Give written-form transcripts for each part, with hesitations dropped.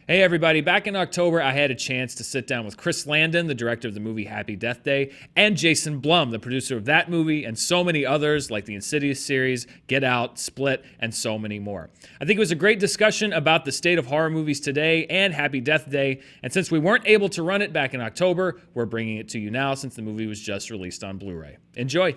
Hey everybody, back in October, I had a chance to sit down with Chris Landon, the director of the movie Happy Death Day, and Jason Blum, the producer of that movie and so many others like the Insidious series, Get Out, Split, and so many more. I think it was a great discussion about the state of horror movies today and Happy Death Day, and since we weren't able to run it back in October, we're bringing it to you now since the movie was just released on Blu Ray. Enjoy!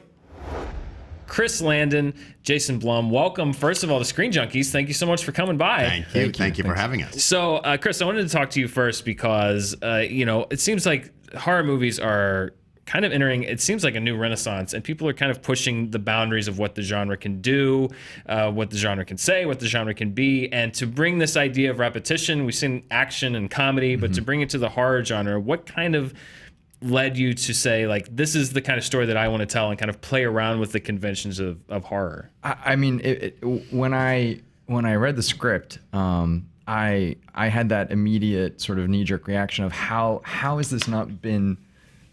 Chris Landon, Jason Blum, welcome, first of all, to Screen Junkies. Thank you so much for coming by. Thank you for having us. So, Chris, I wanted to talk to you first because, it seems like horror movies are kind of entering, it seems like a new renaissance, and people are kind of pushing the boundaries of what the genre can do, what the genre can say, what the genre can be, and to bring this idea of repetition, we've seen action and comedy, but to bring it to the horror genre, what kind of led you to say, like, this is the kind of story that I want to tell and kind of play around with the conventions of horror? I mean, when I read the script, I had that immediate sort of knee-jerk reaction of how has this not been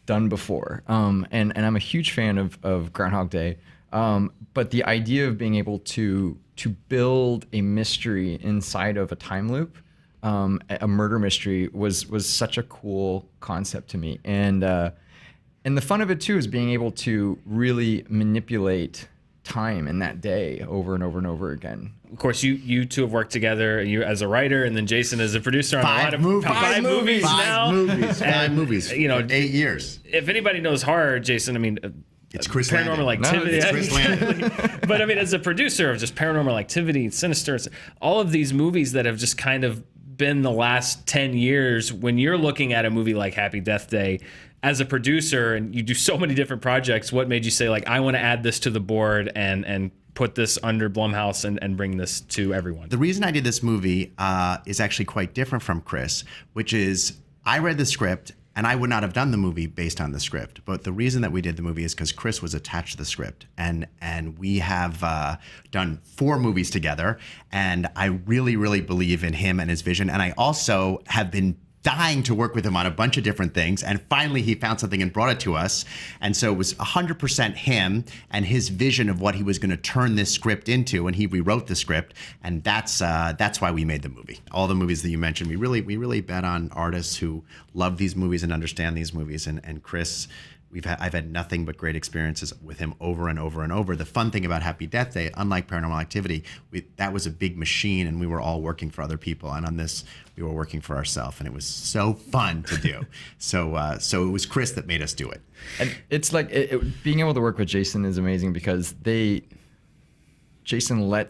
done before? And I'm a huge fan of Groundhog Day, but the idea of being able to build a mystery inside of a time loop, a murder mystery, was such a cool concept to me. And the fun of it too is being able to really manipulate time in that day over and over and over again. Of course, you two have worked together, you as a writer, and then Jason as a producer on Five movies now. Five movies. You know, 8 years. If anybody knows horror, Jason, I mean, it's Chris Paranormal Landon. Activity. No, it's Chris Landon. But I mean, as a producer of just Paranormal Activity, Sinister, all of these movies that have just kind of been the last 10 years, when you're looking at a movie like Happy Death Day, as a producer, and you do so many different projects, what made you say, like, I want to add this to the board and put this under Blumhouse and bring this to everyone? The reason I did this movie is actually quite different from Chris, which is I read the script and I would not have done the movie based on the script. But the reason that we did the movie is because Chris was attached to the script. And we have done 4 movies together. And I really, really believe in him and his vision. And I also have been dying to work with him on a bunch of different things. And finally, he found something and brought it to us. And so it was 100% him and his vision of what he was going to turn this script into. And he rewrote the script. And that's why we made the movie. All the movies that you mentioned, we really bet on artists who love these movies and understand these movies. And Chris, I've had nothing but great experiences with him over and over and over. The fun thing about Happy Death Day, unlike Paranormal Activity, that was a big machine, and we were all working for other people. And on this, we were working for ourselves, and it was so fun to do. So it was Chris that made us do it. And it's like being able to work with Jason is amazing because Jason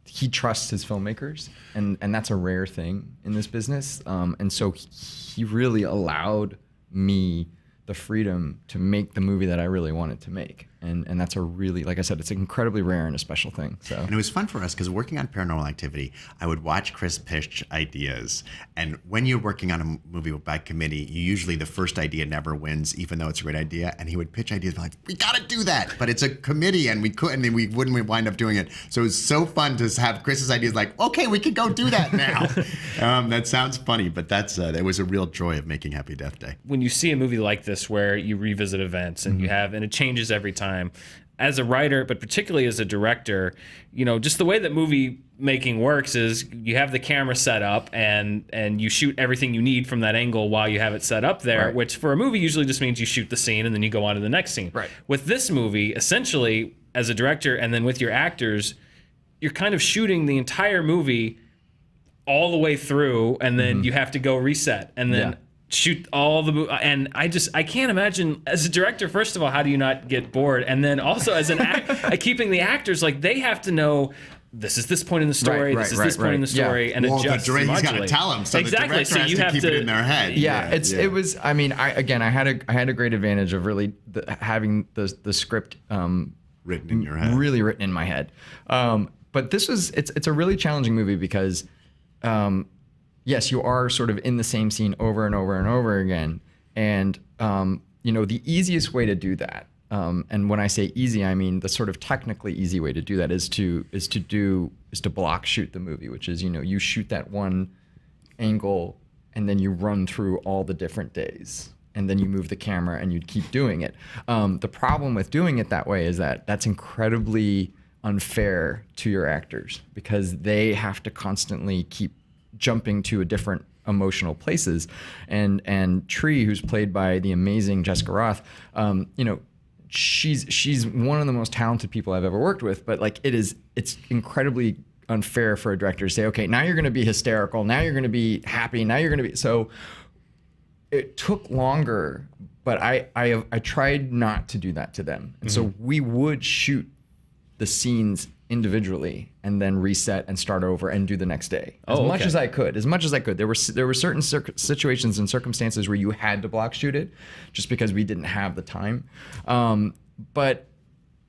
he trusts his filmmakers, and that's a rare thing in this business. And so he really allowed me the freedom to make the movie that I really wanted to make. And that's a really, like I said, it's incredibly rare and a special thing. So. And it was fun for us because working on Paranormal Activity, I would watch Chris pitch ideas. And when you're working on a movie by committee, usually the first idea never wins, even though it's a great idea. And he would pitch ideas like, we got to do that. But it's a committee and we couldn't, and we wouldn't wind up doing it. So it was so fun to have Chris's ideas like, okay, we could go do that now. That sounds funny, but it was a real joy of making Happy Death Day. When you see a movie like this where you revisit events and and it changes every time, as a writer, but particularly as a director, just the way that movie making works is you have the camera set up and you shoot everything you need from that angle while you have it set up there, right. Which for a movie usually just means you shoot the scene and then you go on to the next scene. Right. With this movie, essentially, as a director and then with your actors, you're kind of shooting the entire movie all the way through, and then you have to go reset and then shoot all the and I can't imagine as a director, first of all, how do you not get bored, and then also as an keeping the actors, like, they have to know this is this point in the story, this is this point in the story, and adjust. Well, he's got to tell them, so exactly. The director has to keep it in their head. It was. I mean, I had a great advantage of really having the script written in your head, really written in my head. But this was it's a really challenging movie because. Yes, you are sort of in the same scene over and over and over again. And, the easiest way to do that, and when I say easy, I mean the sort of technically easy way to do that is to block shoot the movie, which is, you shoot that one angle and then you run through all the different days. And then you move the camera and you keep doing it. The problem with doing it that way is that that's incredibly unfair to your actors because they have to constantly keep jumping to a different emotional places. And Tree, who's played by the amazing Jessica Roth, she's one of the most talented people I've ever worked with, but like it's incredibly unfair for a director to say, okay, now you're going to be hysterical, now you're going to be happy, now you're going to be. So it took longer, but I tried not to do that to them. And so we would shoot the scenes individually and then reset and start over and do the next day as much as I could. There were certain situations and circumstances where you had to block shoot it just because we didn't have the time. But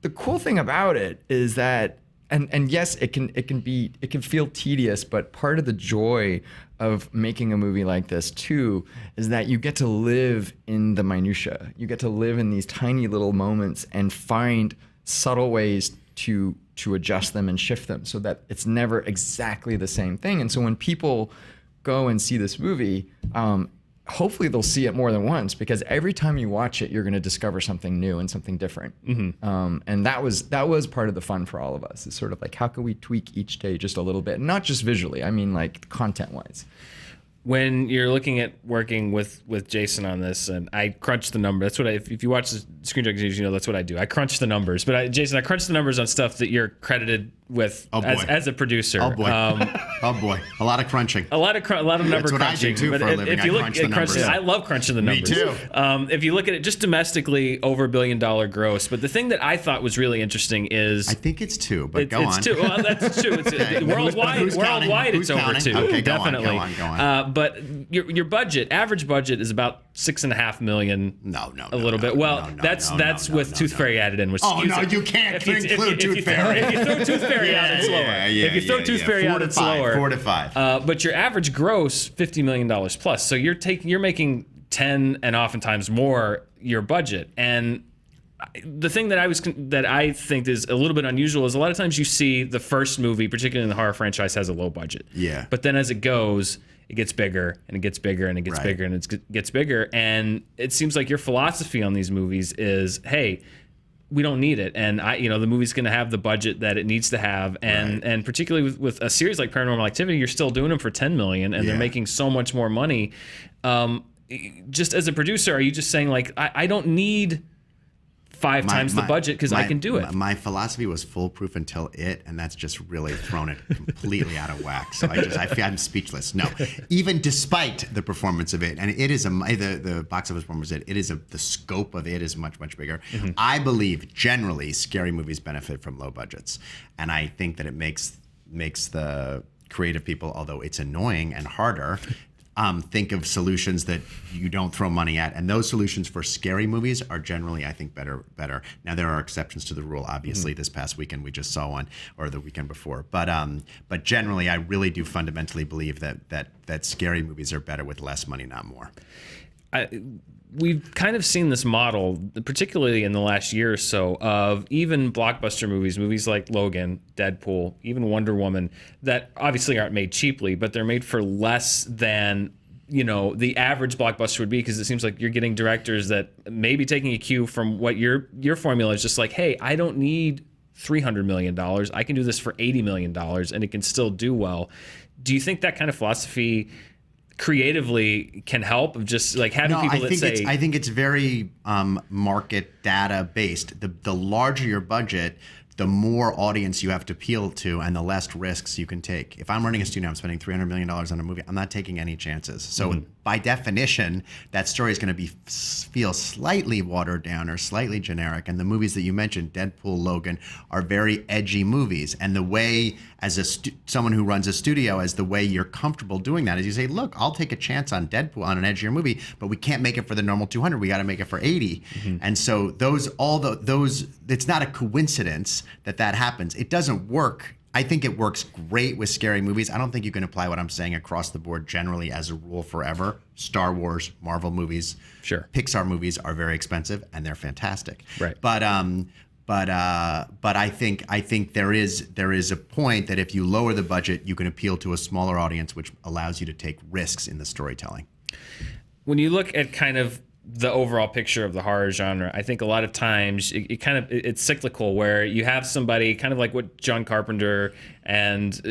the cool thing about it is that, and yes, it can feel tedious, but part of the joy of making a movie like this too is that you get to live in the minutia. You get to live in these tiny little moments and find subtle ways to adjust them and shift them so that it's never exactly the same thing. And so when people go and see this movie, hopefully they'll see it more than once, because every time you watch it, you're going to discover something new and something different. And that was part of the fun for all of us, is sort of like, how can we tweak each day just a little bit? Not just visually, I mean like content-wise. When you're looking at working with Jason on this, and I crunch the number. That's what if you watch the ScreenJunkies, you know that's what I do. I crunch the numbers. But Jason, I crunch the numbers on stuff that you're credited with as a producer. Oh boy, oh boy, a lot of crunching. A lot of number That's what crunching. I do too for a living. If you look crunch at the numbers. I love crunching the numbers. Me too. If you look at it just domestically, over $1 billion gross. But the thing that I thought was really interesting is I think it's 2, but go it's on. 2. Well, that's true. It's Okay. worldwide, Who's it's over counting? 2. Okay, go on, definitely. go on. But your budget, average budget, is about $6.5 million. No, a little bit. Well, that's with Tooth Fairy added in, which you can't include Tooth Fairy. If you throw Tooth Fairy out, it's lower. If you throw Tooth Fairy out, it's lower. 4 to 5. But your average gross, $50 million plus. So you're making 10 and oftentimes more your budget. And the thing that I think is a little bit unusual is a lot of times you see the first movie, particularly in the horror franchise, has a low budget. Yeah. But then as it goes, it gets bigger and it gets bigger and it gets bigger and it gets bigger. And it seems like your philosophy on these movies is, hey, we don't need it, and the movie's going to have the budget that it needs to have, and particularly with a series like Paranormal Activity, you're still doing them for $10 million, and they're making so much more money. Just as a producer, are you just saying like, I don't need 5 times the budget because I can do it? My philosophy was foolproof until it, and that's just really thrown it completely out of whack. So I'm speechless. No, even despite the performance of it, and it is the box office performance of it is the scope of it is much bigger. I believe generally scary movies benefit from low budgets, and I think that it makes the creative people, although it's annoying and harder, think of solutions that you don't throw money at, and those solutions for scary movies are generally, I think, better. Now there are exceptions to the rule. Obviously, this past weekend we just saw one, or the weekend before. But generally, I really do fundamentally believe that scary movies are better with less money, not more. We've kind of seen this model, particularly in the last year or so, of even blockbuster movies like Logan, Deadpool, even Wonder Woman, that obviously aren't made cheaply, but they're made for less than the average blockbuster would be, because it seems like you're getting directors that may be taking a cue from what your formula is, just like, hey, I don't need $300 million. I can do this for $80 million and it can still do well. Do you think that kind of philosophy creatively can help, of just like having people that say... I think it's very market data based. The larger your budget, the more audience you have to appeal to and the less risks you can take. If I'm running a studio, I'm spending $300 million on a movie, I'm not taking any chances. So by definition, that story is going to feel slightly watered down or slightly generic. And the movies that you mentioned, Deadpool, Logan, are very edgy movies. And the way, as someone who runs a studio, as the way you're comfortable doing that is you say, look, I'll take a chance on Deadpool, on an edgier movie, but we can't make it for the normal 200. We got to make it for 80. And so those, it's not a coincidence that happens. It doesn't work. I think it works great with scary movies. I don't think you can apply what I'm saying across the board generally as a rule forever. Star Wars, Marvel movies, sure, Pixar movies are very expensive and they're fantastic. Right. But I think there is a point that if you lower the budget, you can appeal to a smaller audience, which allows you to take risks in the storytelling. When you look at kind of the overall picture of the horror genre, I think a lot of times it's cyclical, where you have somebody kind of like what John Carpenter and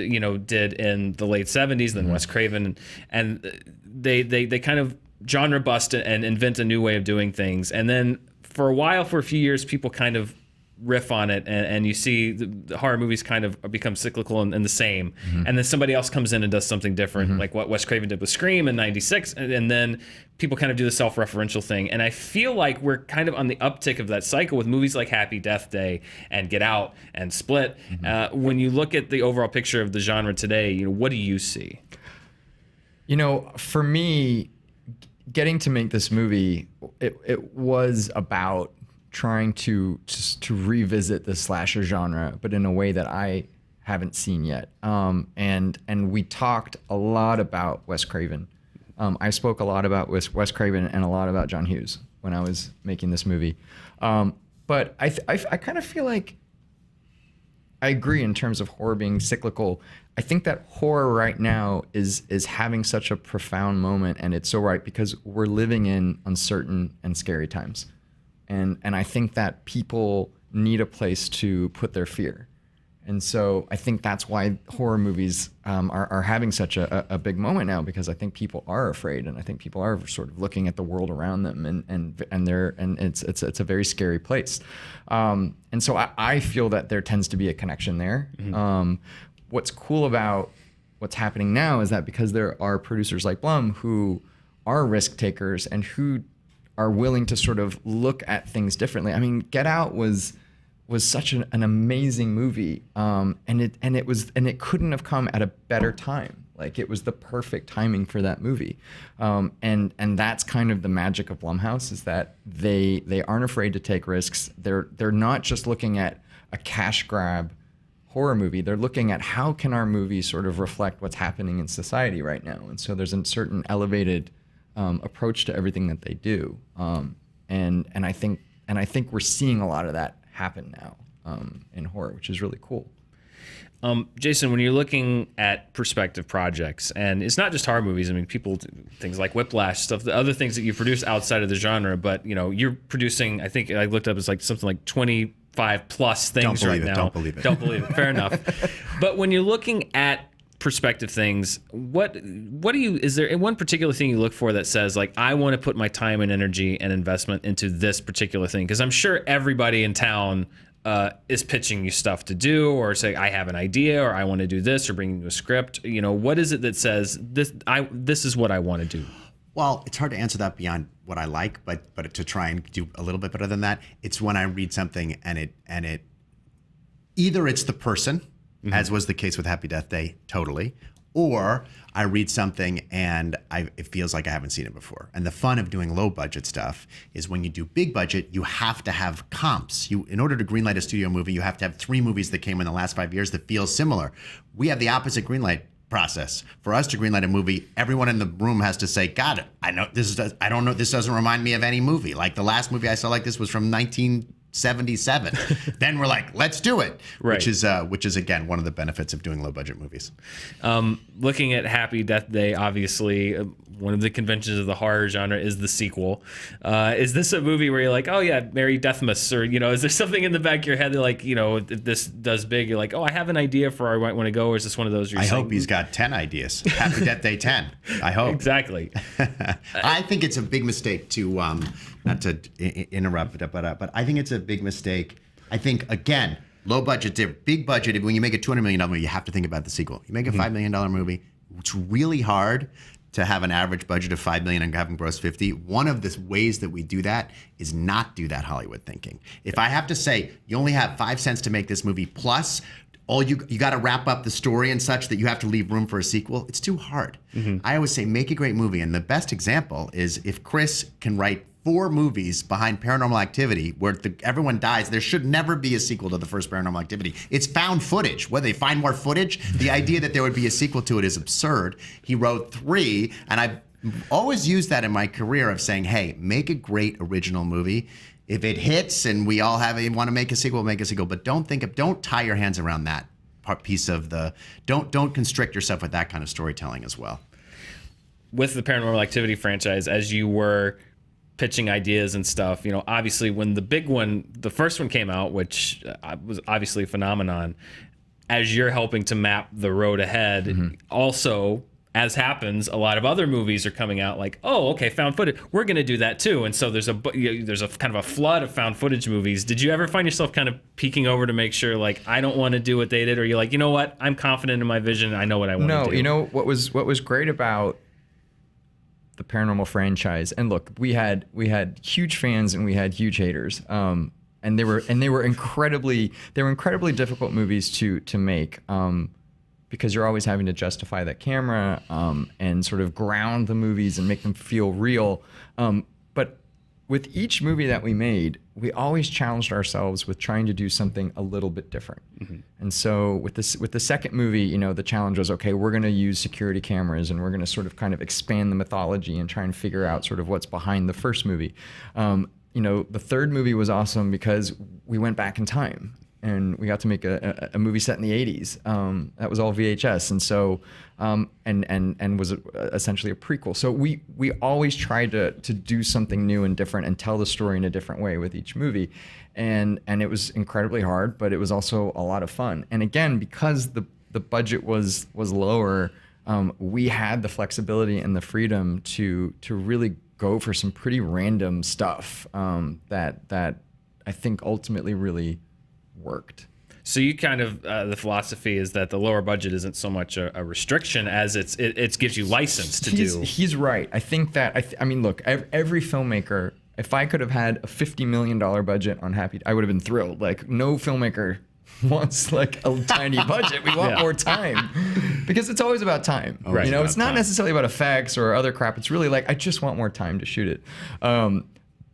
did in the late 70s, then Wes Craven, and they kind of genre bust and invent a new way of doing things, and then for a few years, people kind of riff on it, and you see the horror movies kind of become cyclical and the same, and then somebody else comes in and does something different, like what Wes Craven did with Scream in '96, and then people kind of do the self-referential thing. And I feel like we're kind of on the uptick of that cycle with movies like Happy Death Day and Get Out and Split. When you look at the overall picture of the genre today, what do you see? For me, getting to make this movie, it was about trying to revisit the slasher genre, but in a way that I haven't seen yet. And we talked a lot about Wes Craven. I spoke a lot about Wes Craven and a lot about John Hughes when I was making this movie. But I kind of feel like I agree in terms of horror being cyclical. I think that horror right now is having such a profound moment, and it's so right because we're living in uncertain and scary times. And I think that people need a place to put their fear. And so I think that's why horror movies are having such a big moment now, because I think people are afraid, and I think people are sort of looking at the world around them, and it's a very scary place. And so I feel that there tends to be a connection there. What's cool about what's happening now is that because there are producers like Blum who are risk takers and who are willing to sort of look at things differently. I mean, Get Out was such an amazing movie, and it couldn't have come at a better time. Like, it was the perfect timing for that movie, and that's kind of the magic of Blumhouse, is that they aren't afraid to take risks. They're not just looking at a cash grab horror movie. They're looking at how can our movie sort of reflect what's happening in society right now, and so there's a certain elevated approach to everything that they do, and I think we're seeing a lot of that happen now in horror, which is really cool. Jason, when you're looking at perspective projects, and it's not just horror movies. I mean, things like Whiplash, stuff, the other things that you produce outside of the genre, but you're producing. I think I looked up, it's like something like 25 plus things right now. Don't believe it. Don't believe it. Fair enough. But when you're looking at perspective things, is there one particular thing you look for that says, like, I want to put my time and energy and investment into this particular thing? Because I'm sure everybody in town is pitching you stuff to do, or say, I have an idea, or I want to do this, or bringing you a script. What is it that says this is what I want to do? Well, it's hard to answer that beyond what I like, but to try and do a little bit better than that, it's when I read something and it either it's the person, as was the case with Happy Death Day, totally, or I read something and it feels like I haven't seen it before. And the fun of doing low budget stuff is when you do big budget, you have to have comps. In order to greenlight a studio movie, you have to have 3 movies that came in the last 5 years that feel similar. We have the opposite greenlight process. For us to greenlight a movie, everyone in the room has to say, God, I don't know, this doesn't remind me of any movie. Like, the last movie I saw like this was from 1977. Then we're like, let's do it. Right. Which is again one of the benefits of doing low budget movies. Looking at Happy Death Day, obviously one of the conventions of the horror genre is the sequel. Is this a movie where you're like, oh yeah, Merry Deathmas, or is there something in the back of your head that, like, if this does big, you're like, oh, I have an idea for where I might want to go? Or is this one of those where you're saying, hope he's got 10 ideas. Happy Death Day 10. I hope. Exactly. I think it's a big mistake to not to interrupt, but I think it's a big mistake. I think, again, low budget, big budget. When you make a $200 million movie, you have to think about the sequel. You make a $5 million movie, it's really hard to have an average budget of $5 million and having gross 50. One of the ways that we do that is not do that Hollywood thinking. If I have to say, you only have 5 cents to make this movie, plus you got to wrap up the story and such that you have to leave room for a sequel, it's too hard. I always say, make a great movie. And the best example is if Chris can write 4 movies behind Paranormal Activity where everyone dies, there should never be a sequel to the first Paranormal Activity. It's found footage. Whether they find more footage, the idea that there would be a sequel to it is absurd. He wrote 3, and I've always used that in my career of saying, hey, make a great original movie. If it hits and we all want to make a sequel, make a sequel. But don't tie your hands around that piece of don't constrict yourself with that kind of storytelling as well. With the Paranormal Activity franchise, as you were pitching ideas and stuff, you know, obviously when the first one came out, which was obviously a phenomenon, as you're helping to map the road ahead, also, as happens, a lot of other movies are coming out like, oh, okay, found footage, we're going to do that too. And so there's a kind of a flood of found footage movies. Did you ever find yourself kind of peeking over to make sure, like, I don't want to do what they did, or you're like, you know what, I'm confident in my vision, I know what I want to do? No, you know what was great about the paranormal franchise, and look, we had huge fans and we had huge haters, and they were incredibly difficult movies to make, because you're always having to justify that camera, and sort of ground the movies and make them feel real. But with each movie that we made, we always challenged ourselves with trying to do something a little bit different. And so with the second movie, you know, the challenge was, okay, we're going to use security cameras and we're going to sort of kind of expand the mythology and try and figure out sort of what's behind the first movie. You know, the third movie was awesome because we went back in time and we got to make a movie set in the 80s. That was all VHS. And so, and was essentially a prequel. So we always tried to do something new and different and tell the story in a different way with each movie. And it was incredibly hard, but it was also a lot of fun. And again, because the budget was lower, we had the flexibility and the freedom to really go for some pretty random stuff, that I think ultimately really worked. So you kind of, the philosophy is that the lower budget isn't so much a restriction as it gives you license to do. He's right. I think that, I mean, look, every filmmaker, if I could have had a $50 million budget on Happy, I would have been thrilled. Like, no filmmaker wants like a tiny budget. We want more time, because it's always about time. Right. You know, it's not necessarily about effects or other crap. It's really like, I just want more time to shoot it.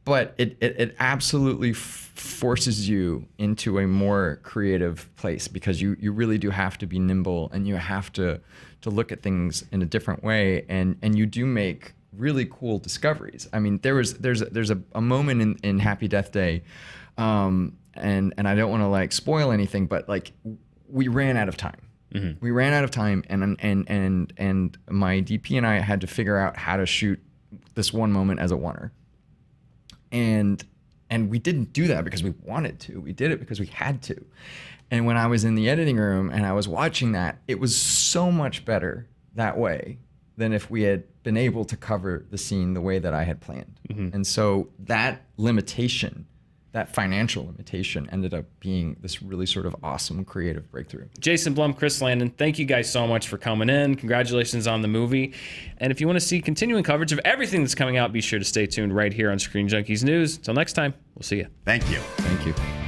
But it absolutely forces you into a more creative place, because you really do have to be nimble and you have to look at things in a different way, and you do make really cool discoveries. I mean, there's a moment in Happy Death Day, and I don't want to like spoil anything, but like we ran out of time. We ran out of time, and my DP and I had to figure out how to shoot this one moment as a oneer. And we didn't do that because we wanted to. We did it because we had to. And when I was in the editing room and I was watching that, it was so much better that way than if we had been able to cover the scene the way that I had planned. And so that limitation, that financial limitation, ended up being this really sort of awesome creative breakthrough. Jason Blum, Chris Landon, thank you guys so much for coming in. Congratulations on the movie. And if you want to see continuing coverage of everything that's coming out, be sure to stay tuned right here on Screen Junkies News. Until next time, we'll see you. Thank you. Thank you.